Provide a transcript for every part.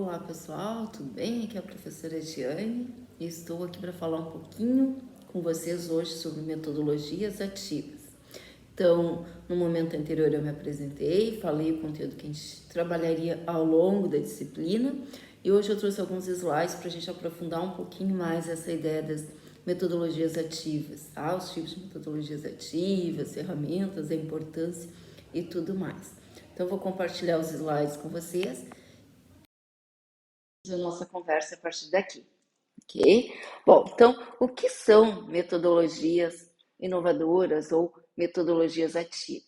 Olá pessoal, tudo bem? Aqui é a professora Giane e estou aqui para falar um pouquinho com vocês hoje sobre metodologias ativas. Então, no momento anterior eu me apresentei, falei o conteúdo que a gente trabalharia ao longo da disciplina e hoje eu trouxe alguns slides para a gente aprofundar um pouquinho mais essa ideia das metodologias ativas, tá? Os tipos de metodologias ativas, ferramentas, a importância e tudo mais. Então, eu vou compartilhar os slides com vocês a nossa conversa a partir daqui, ok? Bom, então, o que são metodologias inovadoras ou metodologias ativas?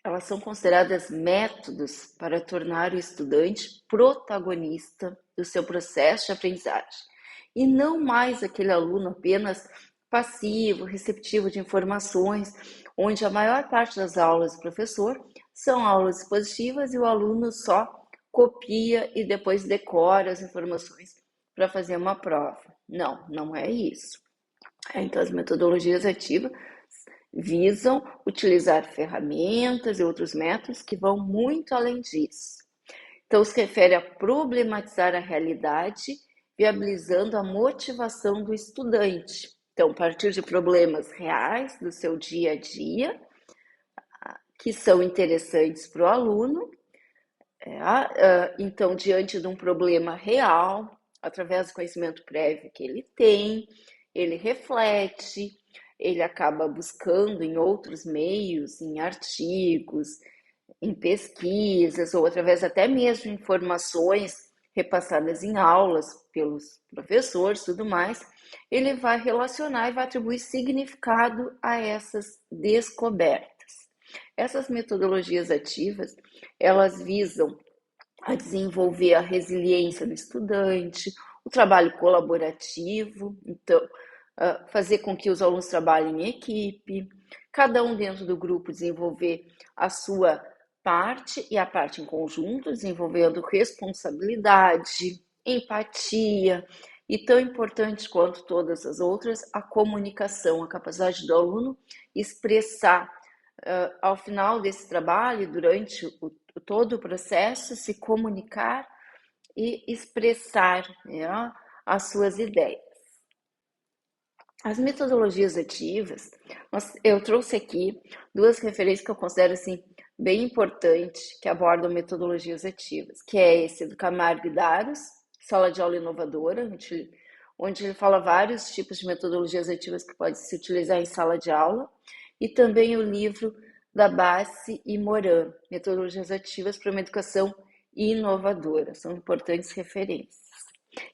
Elas são consideradas métodos para tornar o estudante protagonista do seu processo de aprendizagem e não mais aquele aluno apenas passivo, receptivo de informações, onde a maior parte das aulas do professor são aulas expositivas e o aluno só copia e depois decora as informações para fazer uma prova. Não, não é isso. Então, as metodologias ativas visam utilizar ferramentas e outros métodos que vão muito além disso. Então, se refere a problematizar a realidade, viabilizando a motivação do estudante. Então, a partir de problemas reais do seu dia a dia, que são interessantes para o aluno. Então, diante de um problema real, através do conhecimento prévio que ele tem, ele reflete, ele acaba buscando em outros meios, em artigos, em pesquisas, ou através até mesmo de informações repassadas em aulas pelos professores, tudo mais, ele vai relacionar e vai atribuir significado a essas descobertas. Essas metodologias ativas, elas visam a desenvolver a resiliência do estudante, o trabalho colaborativo, então, fazer com que os alunos trabalhem em equipe, cada um dentro do grupo desenvolver a sua parte e a parte em conjunto, desenvolvendo responsabilidade, empatia e, tão importante quanto todas as outras, a comunicação, a capacidade do aluno expressar ao final desse trabalho, durante todo o processo, se comunicar e expressar, né, as suas ideias. As metodologias ativas, eu trouxe aqui duas referências que eu considero assim, bem importantes, que abordam metodologias ativas, que é esse do Camargo e Daros, Sala de Aula Inovadora, onde ele fala vários tipos de metodologias ativas que podem se utilizar em sala de aula, e também o livro da Bassi e Moran, Metodologias Ativas para uma Educação Inovadora. São importantes referências.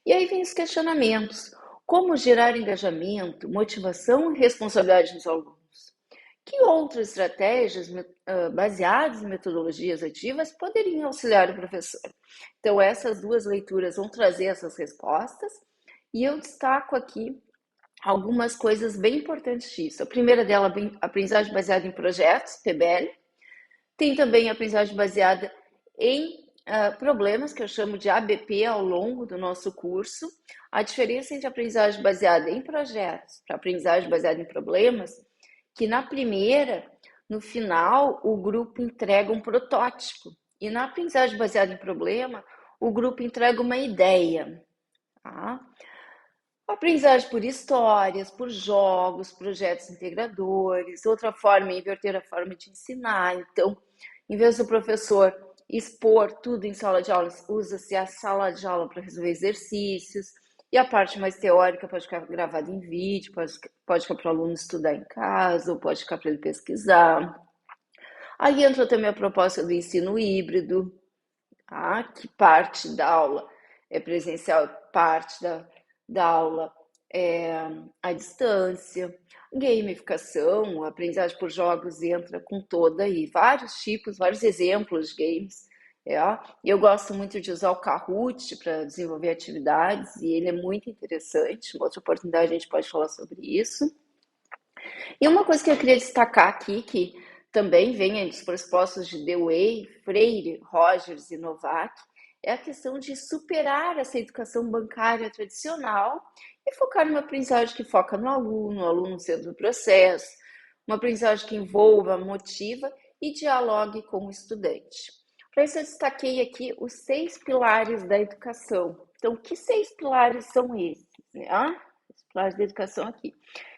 E aí vem os questionamentos. Como gerar engajamento, motivação e responsabilidade nos alunos? Que outras estratégias baseadas em metodologias ativas poderiam auxiliar o professor? Então, essas duas leituras vão trazer essas respostas e eu destaco aqui algumas coisas bem importantes disso. A primeira dela, aprendizagem baseada em projetos, PBL. Tem também a aprendizagem baseada em problemas, que eu chamo de ABP, ao longo do nosso curso. A diferença entre aprendizagem baseada em projetos para aprendizagem baseada em problemas, que na primeira, no final, o grupo entrega um protótipo. E na aprendizagem baseada em problema, o grupo entrega uma ideia. Tá? Aprendizagem por histórias, por jogos, projetos integradores. Outra forma é inverter a forma de ensinar. Então, em vez do professor expor tudo em sala de aula, usa-se a sala de aula para resolver exercícios. E a parte mais teórica pode ficar gravada em vídeo, pode ficar para o aluno estudar em casa, ou pode ficar para ele pesquisar. Aí entra também a proposta do ensino híbrido, tá? Que parte da aula é presencial, parte da aula à distância. Gamificação, aprendizagem por jogos entra com toda aí, vários tipos, vários exemplos de games. Eu gosto muito de usar o Kahoot para desenvolver atividades e ele é muito interessante. Em outra oportunidade a gente pode falar sobre isso. E uma coisa que eu queria destacar aqui, que também vem dos pressupostos de Dewey, Freire, Rogers e Novak, é a questão de superar essa educação bancária tradicional e focar numa aprendizagem que foca no aluno, o aluno no centro do processo, uma aprendizagem que envolva, motiva e dialogue com o estudante. Para isso eu destaquei aqui os 6 pilares da educação. Então, que 6 pilares são esses, né? Os pilares da educação aqui.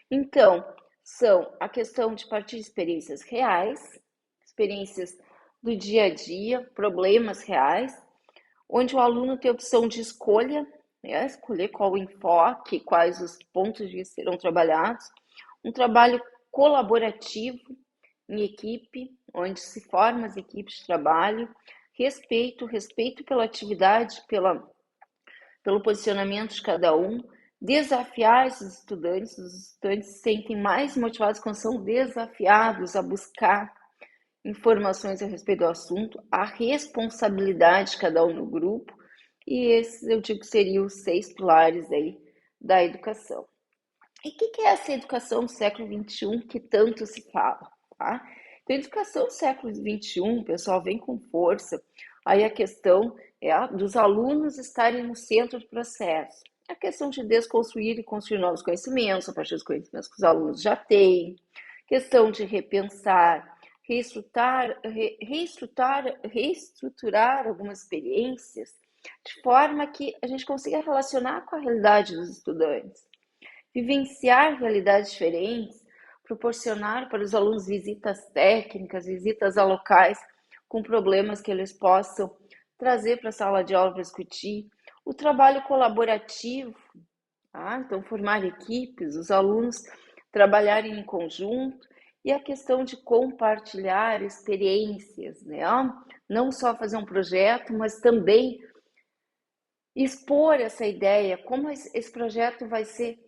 Então, são a questão de partir de experiências reais, experiências do dia a dia, problemas reais, onde o aluno tem a opção de escolha, né? Escolher qual o enfoque, quais os pontos de vista serão trabalhados, um trabalho colaborativo em equipe, onde se formam as equipes de trabalho, respeito pela atividade, pelo posicionamento de cada um, desafiar os estudantes se sentem mais motivados quando são desafiados a buscar informações a respeito do assunto, a responsabilidade de cada um no grupo, e esses eu digo que seriam os 6 pilares aí da educação. E o que é essa educação do século XXI que tanto se fala? Tá? Então, a educação do século XXI, pessoal, vem com força. Aí a questão é a dos alunos estarem no centro do processo. A questão de desconstruir e construir novos conhecimentos, a partir dos conhecimentos que os alunos já têm. Questão de repensar, reestruturar algumas experiências, de forma que a gente consiga relacionar com a realidade dos estudantes. Vivenciar realidades diferentes, proporcionar para os alunos visitas técnicas, visitas a locais com problemas que eles possam trazer para a sala de aula para discutir. O trabalho colaborativo, então formar equipes, os alunos trabalharem em conjunto, e a questão de compartilhar experiências, né? Não só fazer um projeto, mas também expor essa ideia, como esse projeto vai ser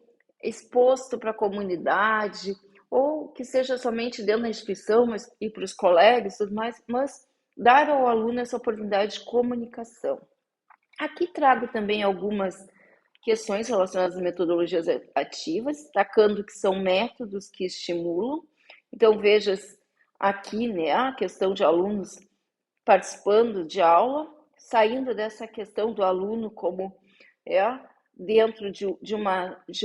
exposto para a comunidade, ou que seja somente dentro da instituição, mas e para os colegas e tudo mais, mas dar ao aluno essa oportunidade de comunicação. Aqui trago também algumas questões relacionadas às metodologias ativas, destacando que são métodos que estimulam. Então, veja aqui, né, a questão de alunos participando de aula, saindo dessa questão do aluno como dentro de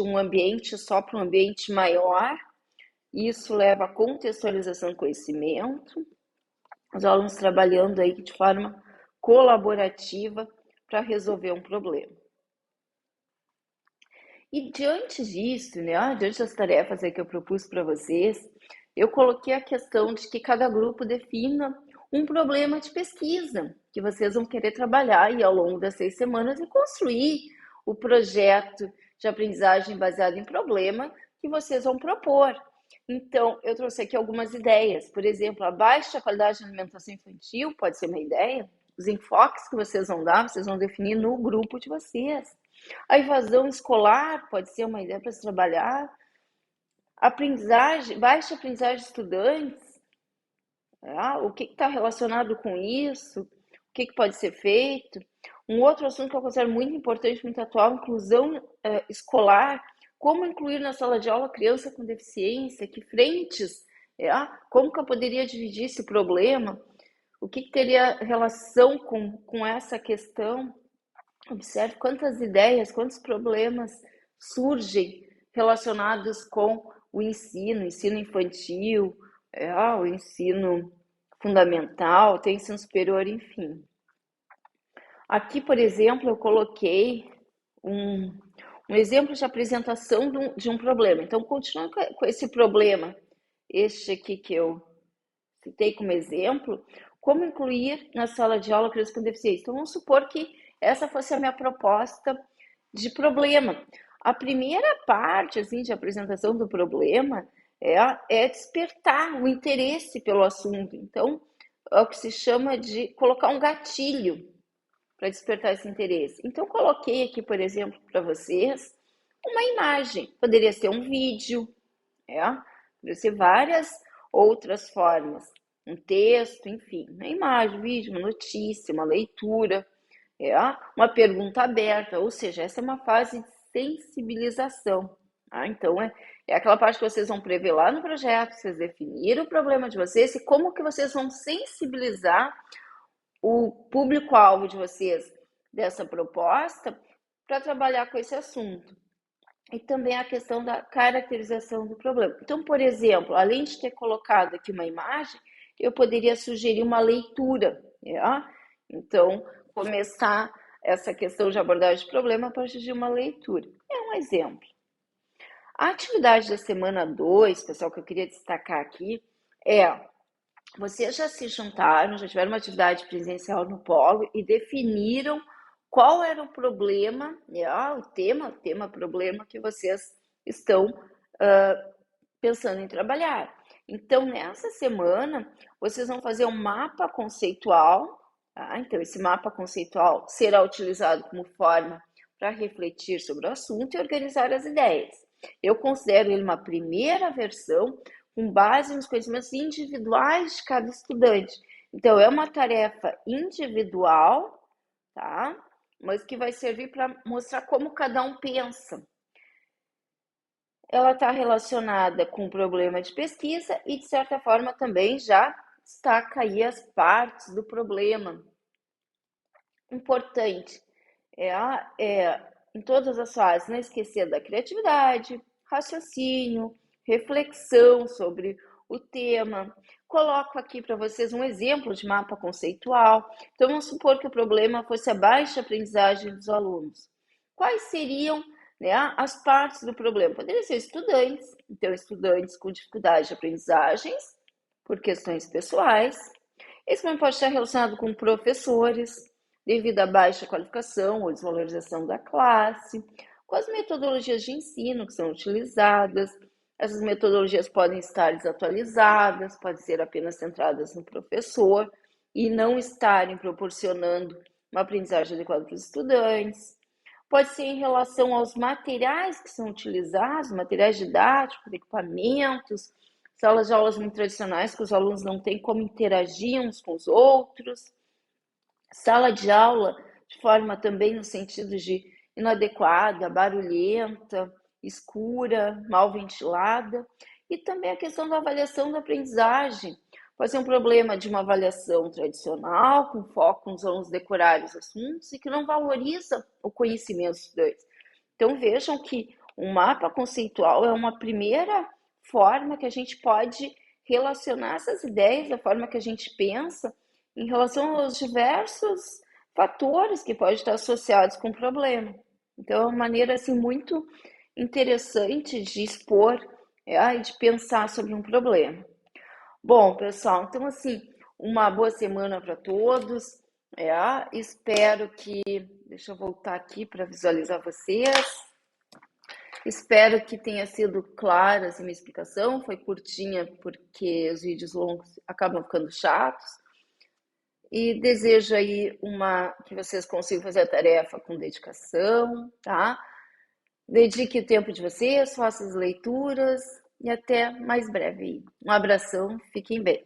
um ambiente só para um ambiente maior. Isso leva à contextualização do conhecimento, os alunos trabalhando aí de forma colaborativa para resolver um problema. E diante disso, né, diante das tarefas aí que eu propus para vocês, eu coloquei a questão de que cada grupo defina um problema de pesquisa que vocês vão querer trabalhar aí ao longo das 6 semanas e construir o projeto de aprendizagem baseado em problema que vocês vão propor. Então, eu trouxe aqui algumas ideias. Por exemplo, a baixa qualidade de alimentação infantil pode ser uma ideia. Os enfoques que vocês vão dar, vocês vão definir no grupo de vocês. A evasão escolar pode ser uma ideia para se trabalhar. Baixa aprendizagem de estudantes. O que está relacionado com isso? O que pode ser feito? Um outro assunto que eu considero muito importante, muito atual, inclusão escolar. Como incluir na sala de aula criança com deficiência? Que frentes? Como que eu poderia dividir esse problema? O que teria relação com essa questão? Observe quantas ideias, quantos problemas surgem relacionados com o ensino infantil, o ensino fundamental, tem ensino superior, enfim. Aqui, por exemplo, eu coloquei um exemplo de apresentação de um problema. Então, continuando com esse problema, este aqui que eu citei como exemplo, como incluir na sala de aula crianças com deficiência? Então, vamos supor que essa fosse a minha proposta de problema. A primeira parte assim, de apresentação do problema é despertar o interesse pelo assunto. Então, é o que se chama de colocar um gatilho para despertar esse interesse. Então, coloquei aqui, por exemplo, para vocês, uma imagem. Poderia ser um vídeo, poderia ser várias outras formas. Um texto, enfim, uma imagem, um vídeo, uma notícia, uma leitura, uma pergunta aberta, ou seja, essa é uma fase de sensibilização. Então, é aquela parte que vocês vão prever lá no projeto, vocês definiram o problema de vocês e como que vocês vão sensibilizar o público-alvo de vocês dessa proposta para trabalhar com esse assunto. E também a questão da caracterização do problema. Então, por exemplo, além de ter colocado aqui uma imagem, eu poderia sugerir uma leitura. Então, começar essa questão de abordagem de problema a partir de uma leitura. É um exemplo. A atividade da semana 2, pessoal, que eu queria destacar aqui, vocês já se juntaram, já tiveram uma atividade presencial no polo e definiram qual era o problema, o tema problema que vocês estão pensando em trabalhar. Então, nessa semana, vocês vão fazer um mapa conceitual, tá? Então, esse mapa conceitual será utilizado como forma para refletir sobre o assunto e organizar as ideias. Eu considero ele uma primeira versão com base nos conhecimentos individuais de cada estudante. Então, é uma tarefa individual, tá? Mas que vai servir para mostrar como cada um pensa. Ela está relacionada com o problema de pesquisa e, de certa forma, também já destaca aí as partes do problema. Importante em todas as fases, não esquecer da criatividade, raciocínio, reflexão sobre o tema. Coloco aqui para vocês um exemplo de mapa conceitual. Então, vamos supor que o problema fosse a baixa aprendizagem dos alunos. Quais seriam as partes do problema? Poderiam ser estudantes, então estudantes com dificuldade de aprendizagens, por questões pessoais. Esse problema pode estar relacionado com professores, devido à baixa qualificação ou desvalorização da classe, com as metodologias de ensino que são utilizadas. Essas metodologias podem estar desatualizadas, podem ser apenas centradas no professor e não estarem proporcionando uma aprendizagem adequada para os estudantes. Pode ser em relação aos materiais que são utilizados, materiais didáticos, equipamentos, salas de aulas muito tradicionais que os alunos não têm como interagir uns com os outros. Sala de aula de forma também no sentido de inadequada, barulhenta, escura, mal ventilada. E também a questão da avaliação da aprendizagem. Pode ser um problema de uma avaliação tradicional, com foco nos alunos decorarem os assuntos e que não valoriza o conhecimento dos estudantes. Então vejam que um mapa conceitual é uma primeira forma que a gente pode relacionar essas ideias, da forma que a gente pensa, em relação aos diversos fatores que podem estar associados com o problema. Então, é uma maneira assim, muito interessante de expor e de pensar sobre um problema. Bom, pessoal, então assim, uma boa semana para todos. Espero que. Deixa eu voltar aqui para visualizar vocês. Espero que tenha sido clara essa minha explicação. Foi curtinha porque os vídeos longos acabam ficando chatos. E desejo aí que vocês consigam fazer a tarefa com dedicação, tá? Dedique o tempo de vocês, façam as leituras e até mais breve. Um abração, fiquem bem.